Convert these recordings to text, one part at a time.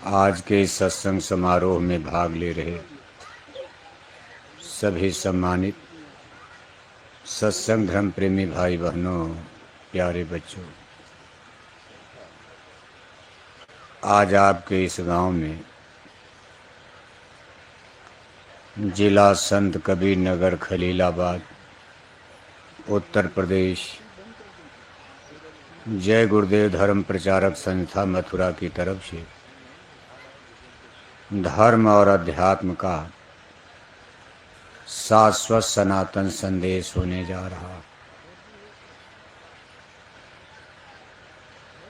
आज के इस सत्संग समारोह में भाग ले रहे सभी सम्मानित सत्संग धर्म प्रेमी भाई बहनों, प्यारे बच्चों, आज आपके इस गांव में जिला संत कबीर नगर खलीलाबाद उत्तर प्रदेश जय गुरुदेव धर्म प्रचारक संस्था मथुरा की तरफ से धर्म और अध्यात्म का शाश्वत सनातन संदेश होने जा रहा।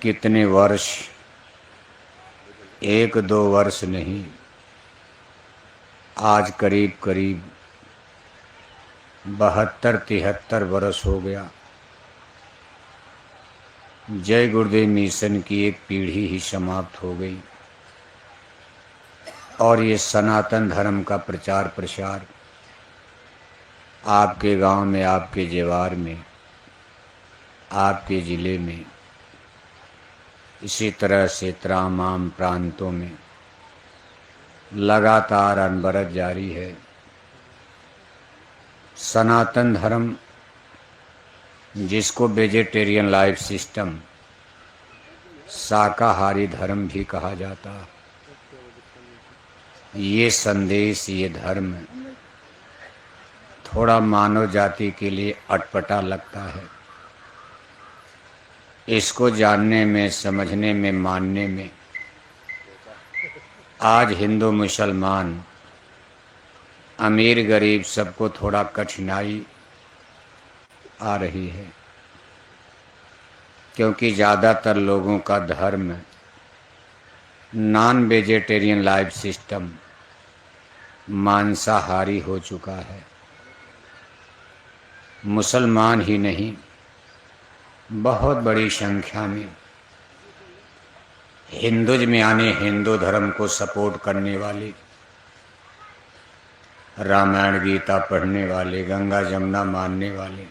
कितने वर्ष, 1-2 वर्ष नहीं, आज करीब करीब 72-73 वर्ष हो गया। जय गुरुदेव मिशन की एक पीढ़ी ही समाप्त हो गई और ये सनातन धर्म का प्रचार प्रसार आपके गांव में, आपके जेवार में, आपके ज़िले में, इसी तरह से तमाम प्रांतों में लगातार अनवरत जारी है। सनातन धर्म, जिसको वेजिटेरियन लाइफ सिस्टम, शाकाहारी धर्म भी कहा जाता, ये संदेश, ये धर्म थोड़ा मानव जाति के लिए अटपटा लगता है। इसको जानने में, समझने में, मानने में आज हिंदू मुसलमान, अमीर गरीब सबको थोड़ा कठिनाई आ रही है, क्योंकि ज़्यादातर लोगों का धर्म नॉन वेजिटेरियन लाइफ सिस्टम, मांसाहारी हो चुका है। मुसलमान ही नहीं, बहुत बड़ी संख्या में हिंदुज़्म यानी हिंदू धर्म को सपोर्ट करने वाले, रामायण गीता पढ़ने वाले, गंगा जमुना मानने वाले,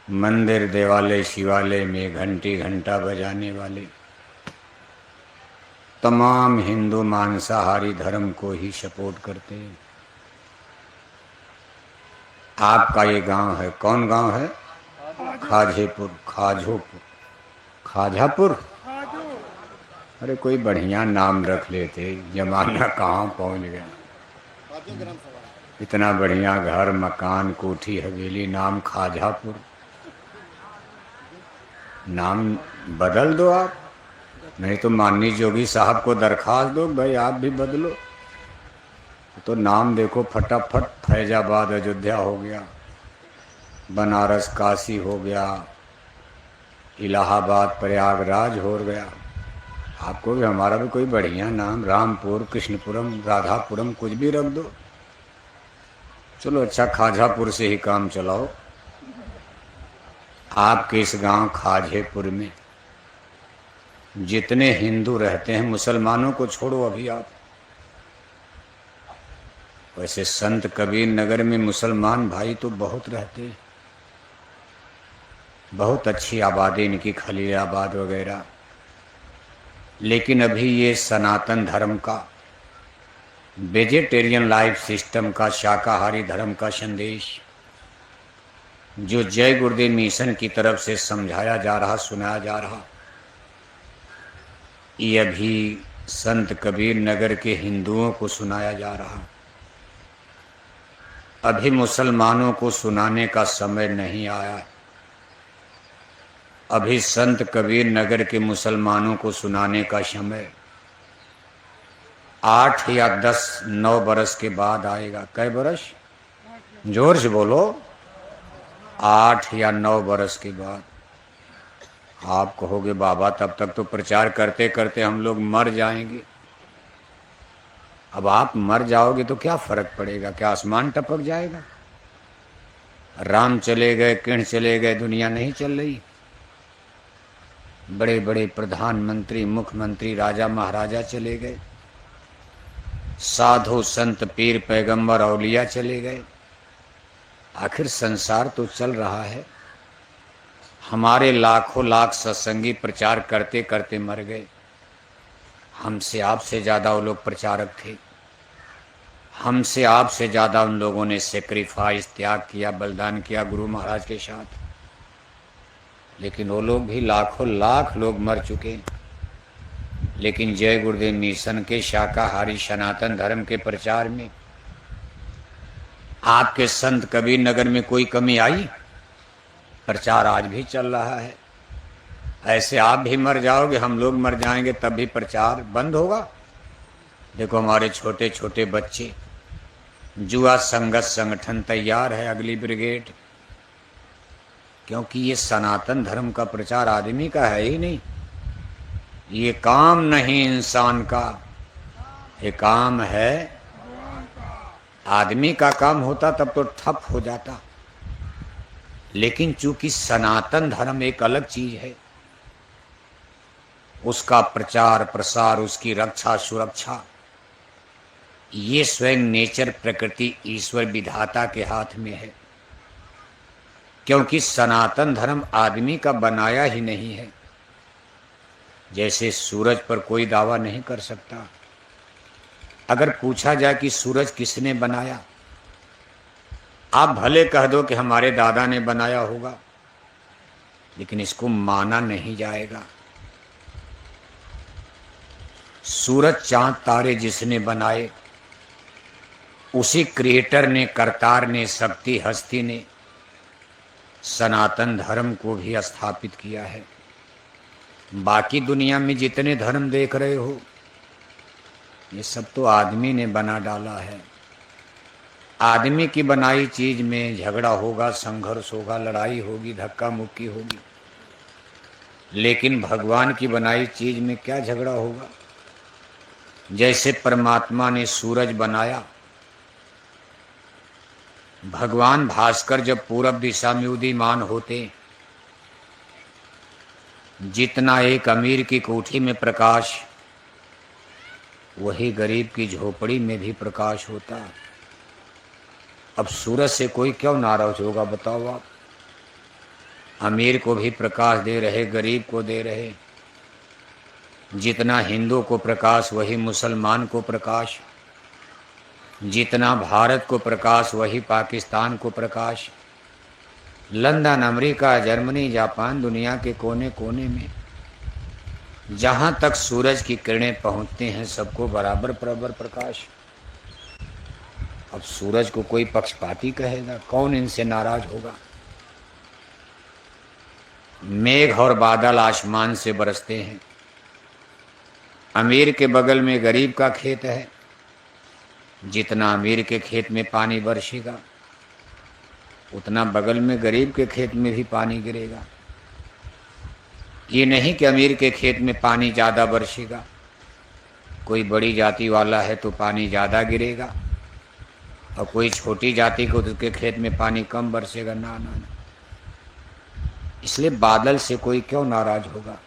मंदिर देवालय शिवालय में घंटी घंटा बजाने वाले तमाम हिंदू मांसाहारी धर्म को ही सपोर्ट करते हैं। आपका ये गांव है, कौन गांव है? खाजेपुर, खाजापुर। अरे कोई बढ़िया नाम रख लेते, जमाना कहाँ पहुंच गया। इतना बढ़िया घर, मकान, कोठी, हवेली, नाम खाजापुर। नाम बदल दो आप, नहीं तो माननीय जोगी साहब को दरखास्त दो, भाई आप भी बदलो। तो नाम देखो, फटाफट फैजाबाद अयोध्या हो गया, बनारस काशी हो गया, इलाहाबाद प्रयागराज हो गया। आपको भी, हमारा भी कोई बढ़िया नाम, रामपुर, कृष्णपुरम, राधापुरम, कुछ भी रख दो। चलो अच्छा, खाजापुर से ही काम चलाओ। आपके इस गांव खाजेपुर में जितने हिंदू रहते हैं, मुसलमानों को छोड़ो अभी आप, वैसे संत कबीर नगर में मुसलमान भाई तो बहुत रहते हैं, बहुत अच्छी आबादी इनकी, खलीलाबाद वगैरह। लेकिन अभी ये सनातन धर्म का, वेजिटेरियन लाइफ सिस्टम का, शाकाहारी धर्म का संदेश जो जय गुरुदेव मिशन की तरफ से समझाया जा रहा, सुनाया जा रहा, ये अभी संत कबीर नगर के हिंदुओं को सुनाया जा रहा। अभी मुसलमानों को सुनाने का समय नहीं आया। अभी संत कबीर नगर के मुसलमानों को सुनाने का समय 8 या 10-9 बरस के बाद आएगा। कै बरस? जोर से बोलो। 8 या 9 बरस के बाद। आप कहोगे बाबा तब तक तो प्रचार करते करते हम लोग मर जाएंगे। अब आप मर जाओगे तो क्या फर्क पड़ेगा? क्या आसमान टपक जाएगा? राम चले गए, कृष्ण चले गए, दुनिया नहीं चल रही। बड़े बड़े प्रधानमंत्री, मुख्यमंत्री, राजा महाराजा चले गए, साधु संत पीर पैगंबर औलिया चले गए। आखिर संसार तो चल रहा है। हमारे लाखों लाख सत्संगी प्रचार करते करते मर गए। हमसे आपसे ज़्यादा वो लोग प्रचारक थे, हमसे आपसे ज़्यादा उन लोगों ने सेक्रीफाइस, त्याग किया, बलिदान किया गुरु महाराज के साथ। लेकिन वो लोग भी लाखों लाख लोग मर चुके। लेकिन जय गुरुदेव मिशन के शाकाहारी सनातन धर्म के प्रचार में आपके संत कबीर नगर में कोई कमी आई? प्रचार आज भी चल रहा है। ऐसे आप भी मर जाओगे, हम लोग मर जाएंगे, तब भी प्रचार बंद होगा? देखो हमारे छोटे छोटे बच्चे, जुआ संगत संगठन तैयार है, अगली ब्रिगेड। क्योंकि ये सनातन धर्म का प्रचार आदमी का है ही नहीं, ये काम नहीं इंसान का, ये काम है आदमी का। काम होता तब तो ठप हो जाता। लेकिन चूंकि सनातन धर्म एक अलग चीज है, उसका प्रचार प्रसार, उसकी रक्षा सुरक्षा, ये स्वयं नेचर, प्रकृति, ईश्वर विधाता के हाथ में है। क्योंकि सनातन धर्म आदमी का बनाया ही नहीं है। जैसे सूरज पर कोई दावा नहीं कर सकता। अगर पूछा जाए कि सूरज किसने बनाया, आप भले कह दो कि हमारे दादा ने बनाया होगा, लेकिन इसको माना नहीं जाएगा। सूरज चांद तारे जिसने बनाए, उसी क्रिएटर ने, करतार ने, शक्ति हस्ती ने सनातन धर्म को भी स्थापित किया है। बाकी दुनिया में जितने धर्म देख रहे हो, ये सब तो आदमी ने बना डाला है। आदमी की बनाई चीज में झगड़ा होगा, संघर्ष होगा, लड़ाई होगी, धक्का मुक्की होगी। लेकिन भगवान की बनाई चीज में क्या झगड़ा होगा? जैसे परमात्मा ने सूरज बनाया, भगवान भास्कर जब पूरब दिशा में उदीयमान होते, जितना एक अमीर की कोठी में प्रकाश, वही गरीब की झोपड़ी में भी प्रकाश होता। अब सूरज से कोई क्यों नाराज होगा बताओ आप? अमीर को भी प्रकाश दे रहे, गरीब को दे रहे। जितना हिंदू को प्रकाश, वही मुसलमान को प्रकाश। जितना भारत को प्रकाश, वही पाकिस्तान को प्रकाश। लंदन, अमेरिका, जर्मनी, जापान, दुनिया के कोने कोने में जहाँ तक सूरज की किरणें पहुँचते हैं, सबको बराबर बराबर प्रकाश। अब सूरज को कोई पक्षपाती कहेगा? कौन इनसे नाराज होगा? मेघ और बादल आसमान से बरसते हैं। अमीर के बगल में गरीब का खेत है, जितना अमीर के खेत में पानी बरसेगा, उतना बगल में गरीब के खेत में भी पानी गिरेगा। ये नहीं कि अमीर के खेत में पानी ज़्यादा बरसेगा, कोई बड़ी जाति वाला है तो पानी ज़्यादा गिरेगा, और कोई छोटी जाति को उसके खेत में पानी कम बरसेगा। ना ना ना। इसलिए बादल से कोई क्यों नाराज होगा?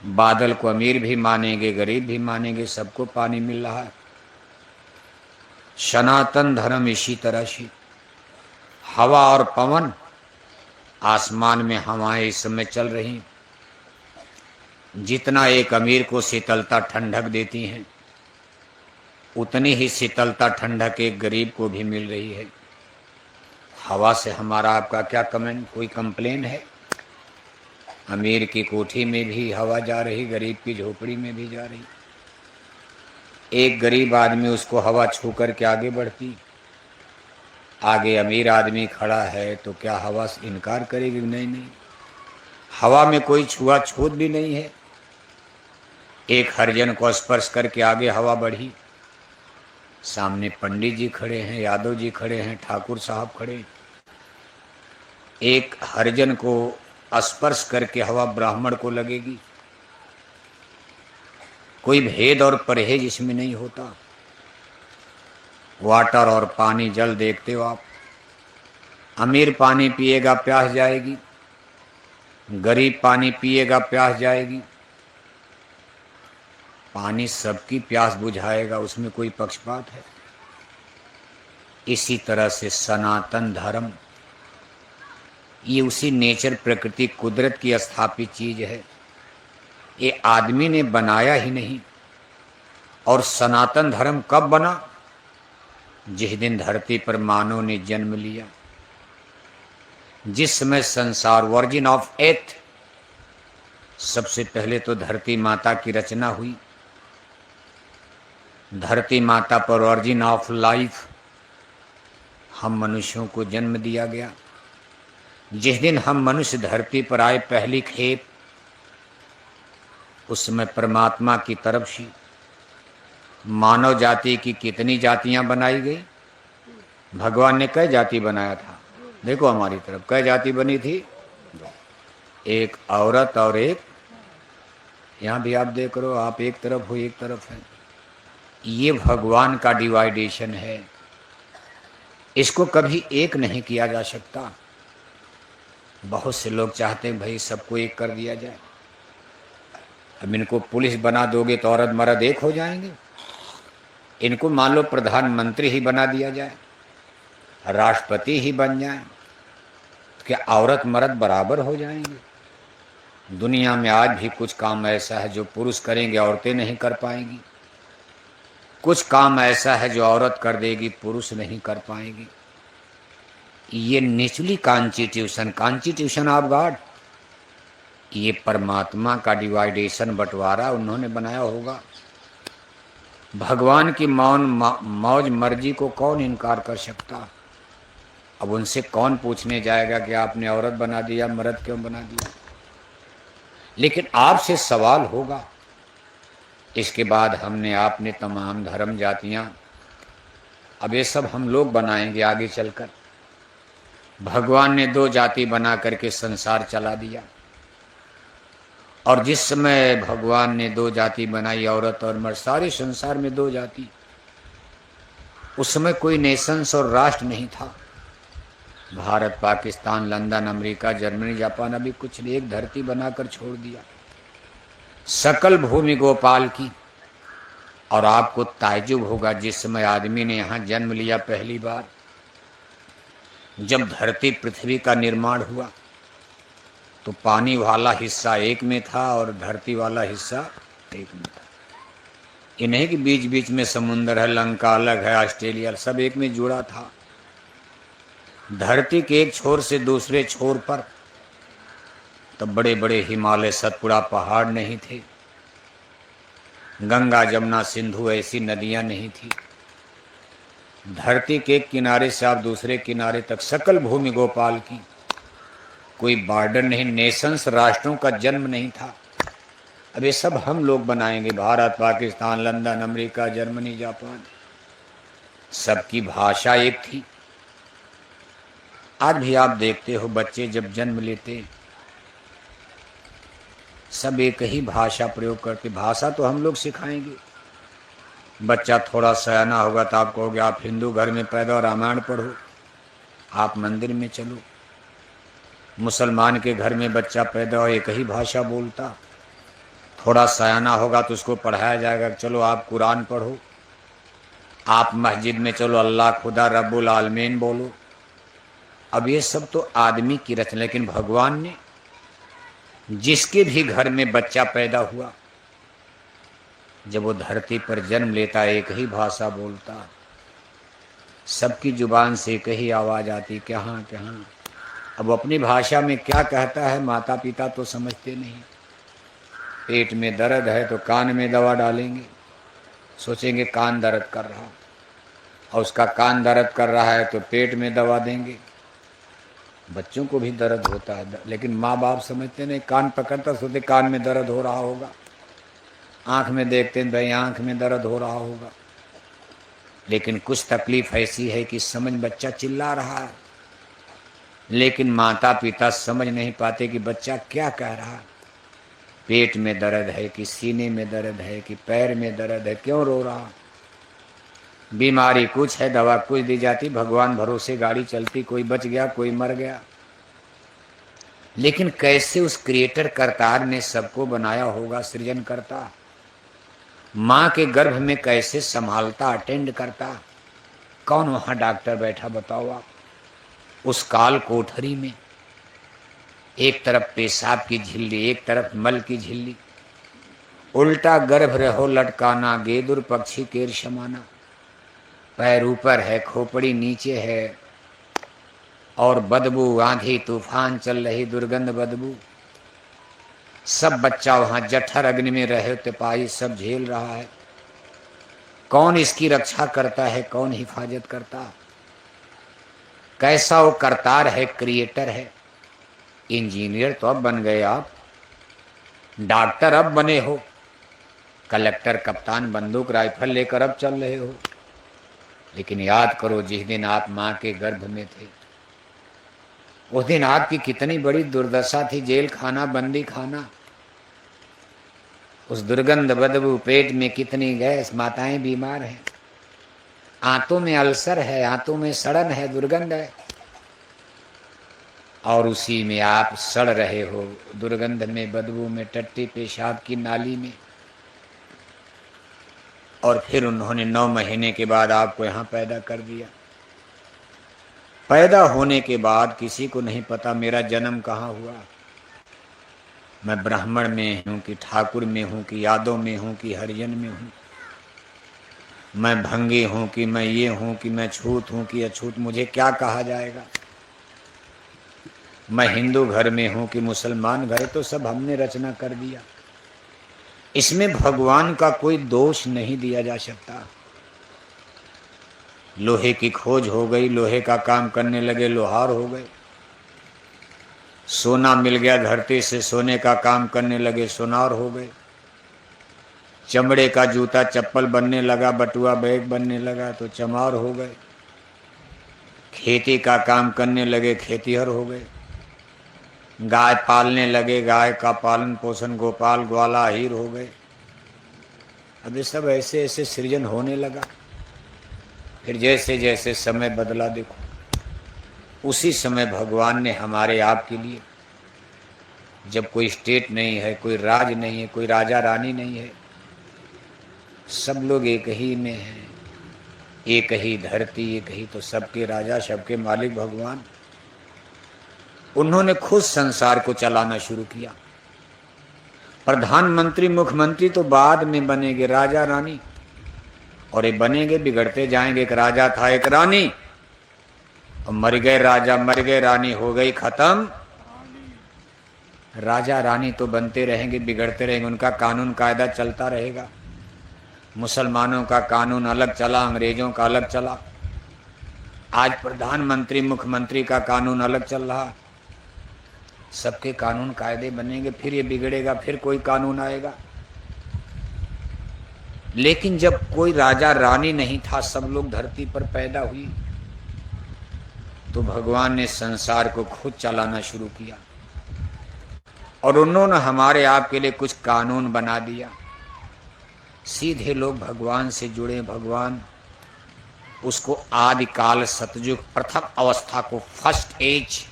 बादल को अमीर भी मानेंगे, गरीब भी मानेंगे, सबको पानी मिल रहा है। सनातन धर्म इसी तरह से, हवा और पवन, आसमान में हवाएं इस समय चल रही, जितना एक अमीर को शीतलता ठंडक देती हैं, उतनी ही शीतलता ठंडक एक गरीब को भी मिल रही है। हवा से हमारा आपका क्या कमेंट, कोई कंप्लेन है? अमीर की कोठी में भी हवा जा रही, गरीब की झोपड़ी में भी जा रही। एक गरीब आदमी, उसको हवा छू कर के आगे बढ़ती, आगे अमीर आदमी खड़ा है तो क्या हवा इनकार करेगी? नहीं नहीं, हवा में कोई छुआछूत भी नहीं है। एक हरिजन को स्पर्श करके आगे हवा बढ़ी, सामने पंडित जी खड़े हैं, यादव जी खड़े हैं, ठाकुर साहब खड़े। एक हरिजन को स्पर्श करके हवा ब्राह्मण को लगेगी। कोई भेद और परहेज इसमें नहीं होता। वाटर और पानी, जल देखते हो आप, अमीर पानी पिएगा प्यास जाएगी, गरीब पानी पिएगा प्यास जाएगी। पानी सबकी प्यास बुझाएगा, उसमें कोई पक्षपात है? इसी तरह से सनातन धर्म, ये उसी नेचर, प्रकृति, कुदरत की स्थापित चीज है। ये आदमी ने बनाया ही नहीं। और सनातन धर्म कब बना? जिस दिन धरती पर मानव ने जन्म लिया, जिस समय संसार वर्जिन ऑफ एर्थ, सबसे पहले तो धरती माता की रचना हुई। धरती माता पर वर्जिन ऑफ लाइफ हम मनुष्यों को जन्म दिया गया। जिस दिन हम मनुष्य धरती पर आए पहली खेप, उस समय परमात्मा की तरफ से मानव जाति की कितनी जातियां बनाई गई? भगवान ने कई जाति बनाया था? देखो हमारी तरफ कई जाति बनी थी? एक औरत और एक, यहां भी आप देख रहे हो, आप एक तरफ हो एक तरफ है। ये भगवान का डिवाइडेशन है, इसको कभी एक नहीं किया जा सकता। बहुत से लोग चाहते हैं भाई सबको एक कर दिया जाए। अब इनको पुलिस बना दोगे तो औरत मर्द एक हो जाएंगे। इनको मान लो प्रधानमंत्री ही बना दिया जाए, राष्ट्रपति ही बन जाए, तो क्या औरत मर्द बराबर हो जाएंगे? दुनिया में आज भी कुछ काम ऐसा है जो पुरुष करेंगे औरतें नहीं कर पाएंगी। कुछ काम ऐसा है जो औरत कर देगी पुरुष नहीं कर पाएगी। ये निचली कॉन्स्टिट्यूशन ऑफ गॉड, ये परमात्मा का डिवाइडेशन, बंटवारा उन्होंने बनाया होगा। भगवान की मौज मर्जी को कौन इनकार कर सकता? अब उनसे कौन पूछने जाएगा कि आपने औरत बना दिया, मर्द क्यों बना दिया? लेकिन आपसे सवाल होगा। इसके बाद हमने आपने तमाम धर्म जातियां, अब ये सब हम लोग बनाएंगे आगे चलकर। भगवान ने दो जाति बना करके संसार चला दिया। और जिस समय भगवान ने दो जाति बनाई, औरत और मर्द, सारे संसार में दो जाति। उस समय कोई नेशंस और राष्ट्र नहीं था। Bharat, Pakistan, London, America, Germany, Japan, अभी कुछ नहीं, एक धरती बनाकर छोड़ दिया, सकल भूमि गोपाल की। और आपको ताज्जुब होगा, जिस समय आदमी ने यहाँ जन्म लिया पहली बार, जब धरती पृथ्वी का निर्माण हुआ, तो पानी वाला हिस्सा एक में था और धरती वाला हिस्सा एक में था। ये नहीं कि बीच बीच में समुद्र है, लंका अलग है, ऑस्ट्रेलिया, सब एक में जुड़ा था। धरती के एक छोर से दूसरे छोर पर तब बड़े बड़े हिमालय, सतपुड़ा पहाड़ नहीं थे, गंगा जमुना सिंधु ऐसी नदियां नहीं थी। धरती के एक किनारे से आप दूसरे किनारे तक सकल भूमि गोपाल की, कोई बॉर्डर नहीं, नेशंस, राष्ट्रों का जन्म नहीं था। अब ये सब हम लोग बनाएंगे, Bharat, Pakistan, London, America, Germany, Japan, सबकी भाषा एक थी। आज भी आप देखते हो बच्चे जब जन्म लेते सब एक ही भाषा प्रयोग करते। भाषा तो हम लोग सिखाएंगे। बच्चा थोड़ा सयाना होगा तो आप कहोगे आप हिंदू घर में पैदा हो, रामायण पढ़ो, आप मंदिर में चलो। मुसलमान के घर में बच्चा पैदा हो, एक ही भाषा बोलता। थोड़ा सयाना होगा तो उसको पढ़ाया जाएगा, चलो आप कुरान पढ़ो, आप मस्जिद में चलो अल्लाह खुदा रब्बुल आलमीन बोलो। अब ये सब तो आदमी की रचना, लेकिन भगवान ने जिसके भी घर में बच्चा पैदा हुआ, जब वो धरती पर जन्म लेता, एक ही भाषा बोलता, सबकी जुबान से एक ही आवाज़ आती, कहाँ कहाँ। अब अपनी भाषा में क्या कहता है माता पिता तो समझते नहीं। पेट में दर्द है तो कान में दवा डालेंगे, सोचेंगे कान दर्द कर रहा, और उसका कान दर्द कर रहा है तो पेट में दवा देंगे। बच्चों को भी दर्द होता है, लेकिन माँ बाप समझते नहीं, कान पकड़ता सोचते कान में दर्द हो रहा होगा, आँख में देखते हैं भाई आँख में दर्द हो रहा होगा। लेकिन कुछ तकलीफ ऐसी है कि समझ, बच्चा चिल्ला रहा है, लेकिन माता पिता समझ नहीं पाते कि बच्चा क्या कह रहा है। पेट में दर्द है कि सीने में दर्द है कि पैर में दर्द है, क्यों रो रहा। बीमारी कुछ है, दवा कुछ दी जाती, भगवान भरोसे गाड़ी चलती, कोई बच गया कोई मर गया। लेकिन कैसे उस क्रिएटर करतार ने सबको बनाया होगा, सृजन करता, माँ के गर्भ में कैसे संभालता, अटेंड करता। कौन वहाँ डॉक्टर बैठा बताओ आप। उस काल कोठरी में एक तरफ पेशाब की झिल्ली, एक तरफ मल की झिल्ली, उल्टा गर्भ रहो लटकाना, गेदुर पक्षी केर समाना। पैर ऊपर है, खोपड़ी नीचे है, और बदबू, आंधी तूफान चल रही, दुर्गंध बदबू। सब बच्चा वहां जठर अग्नि में रहे तिपाही सब झेल रहा है। कौन इसकी रक्षा करता है, कौन हिफाजत करता? कैसा वो करतार है, क्रिएटर है। इंजीनियर तो अब बन गए आप, डॉक्टर अब बने हो, कलेक्टर कप्तान बंदूक राइफल लेकर अब चल रहे हो। लेकिन याद करो जिस दिन आप मां के गर्भ में थे, उस दिन आपकी कितनी बड़ी दुर्दशा थी। जेल खाना, बंदी खाना, उस दुर्गंध बदबू, पेट में कितनी गैस, माताएं बीमार हैं, आंतों में अल्सर है, आंतों में सड़न है, दुर्गंध है, और उसी में आप सड़ रहे हो, दुर्गंध में, बदबू में, टट्टी पेशाब की नाली में। और फिर उन्होंने 9 महीने के बाद आपको यहाँ पैदा कर दिया। पैदा होने के बाद किसी को नहीं पता मेरा जन्म कहाँ हुआ। मैं ब्राह्मण में हूँ कि ठाकुर में हूँ कि यादव में हूँ कि हरिजन में हूँ, मैं भंगी हूँ कि मैं ये हूँ कि मैं छूत हूँ कि अछूत, मुझे क्या कहा जाएगा। मैं हिंदू घर में हूँ कि मुसलमान घर, तो सब हमने रचना कर दिया। इसमें भगवान का कोई दोष नहीं दिया जा सकता। लोहे की खोज हो गई, लोहे का काम करने लगे, लोहार हो गए। सोना मिल गया धरती से, सोने का काम करने लगे, सोनार हो गए। चमड़े का जूता चप्पल बनने लगा, बटुआ बैग बनने लगा, तो चमार हो गए। खेती का काम करने लगे, खेतीहर हो गए। गाय पालने लगे, गाय का पालन पोषण, गोपाल ग्वाला हीर हो गए। अब ये सब ऐसे ऐसे सृजन होने लगा। फिर जैसे जैसे समय बदला, देखो उसी समय भगवान ने हमारे आपके लिए, जब कोई स्टेट नहीं है, कोई राज नहीं है, कोई राजा रानी नहीं है, सब लोग एक ही में हैं, एक ही धरती, एक ही, तो सबके राजा, सबके मालिक भगवान। उन्होंने खुद संसार को चलाना शुरू किया। प्रधानमंत्री मुख्यमंत्री तो बाद में बनेंगे, राजा रानी, और ये बनेंगे, बिगड़ते जाएंगे। एक राजा था, एक रानी, और मर गए राजा, मर गए रानी, हो गई खत्म। राजा रानी तो बनते रहेंगे, बिगड़ते रहेंगे, उनका कानून कायदा चलता रहेगा। मुसलमानों का कानून अलग चला, अंग्रेजों का अलग चला, आज प्रधानमंत्री मुख्यमंत्री का कानून अलग चल रहा। सबके कानून कायदे बनेंगे, फिर ये बिगड़ेगा, फिर कोई कानून आएगा। लेकिन जब कोई राजा रानी नहीं था, सब लोग धरती पर पैदा हुई, तो भगवान ने संसार को खुद चलाना शुरू किया। और उन्होंने हमारे आपके लिए कुछ कानून बना दिया। सीधे लोग भगवान से जुड़े। भगवान उसको आदिकाल सतयुग, प्रथम अवस्था को, फर्स्ट एज,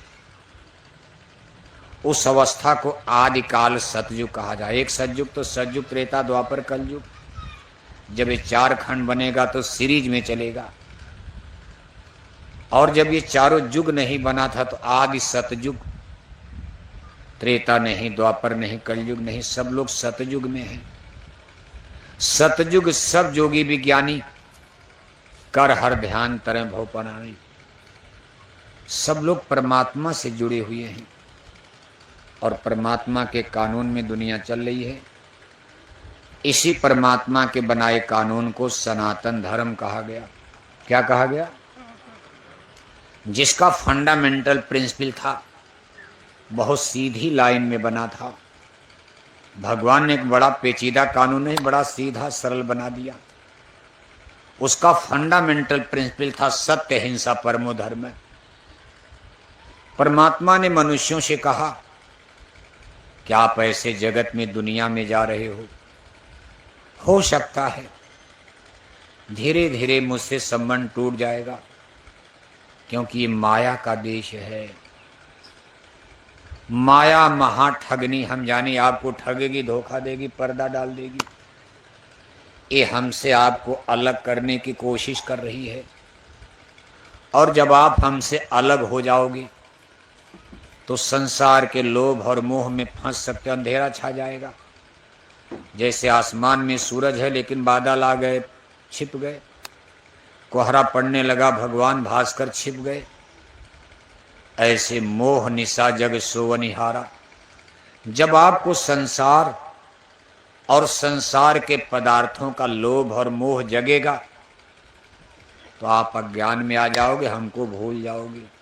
उस अवस्था को आदिकाल सतयुग कहा जाए। एक सतयुग तो सतयुग, त्रेता, द्वापर, कलयुग। जब ये 4 खंड बनेगा तो सीरीज में चलेगा। और जब ये चारों युग नहीं बना था तो आदि सतयुग, त्रेता नहीं, द्वापर नहीं, कलयुग नहीं, सब लोग सतयुग में हैं। सतयुग सब जोगी विज्ञानी, कर हर ध्यान तरह भव परानी, सब लोग परमात्मा से जुड़े हुए हैं और परमात्मा के कानून में दुनिया चल रही है। इसी परमात्मा के बनाए कानून को सनातन धर्म कहा गया। क्या कहा गया? जिसका फंडामेंटल प्रिंसिपल था, बहुत सीधी लाइन में बना था। भगवान ने एक बड़ा पेचीदा कानून नहीं, बड़ा सीधा सरल बना दिया। उसका फंडामेंटल प्रिंसिपल था सत्य, हिंसा, परमो धर्म। परमात्मा ने मनुष्यों से कहा कि आप ऐसे जगत में, दुनिया में जा रहे हो सकता है धीरे धीरे मुझसे संबंध टूट जाएगा, क्योंकि ये माया का देश है। माया महा ठगनी, हम जाने आपको ठगेगी, धोखा देगी, पर्दा डाल देगी। ये हमसे आपको अलग करने की कोशिश कर रही है। और जब आप हमसे अलग हो जाओगी तो संसार के लोभ और मोह में फंस सकते, अंधेरा छा जाएगा। जैसे आसमान में सूरज है लेकिन बादल आ गए, छिप गए, कोहरा पड़ने लगा, भगवान भास्कर छिप गए। ऐसे मोह निशा जग सोवनिहारा। जब आपको संसार और संसार के पदार्थों का लोभ और मोह जगेगा तो आप अज्ञान में आ जाओगे, हमको भूल जाओगे।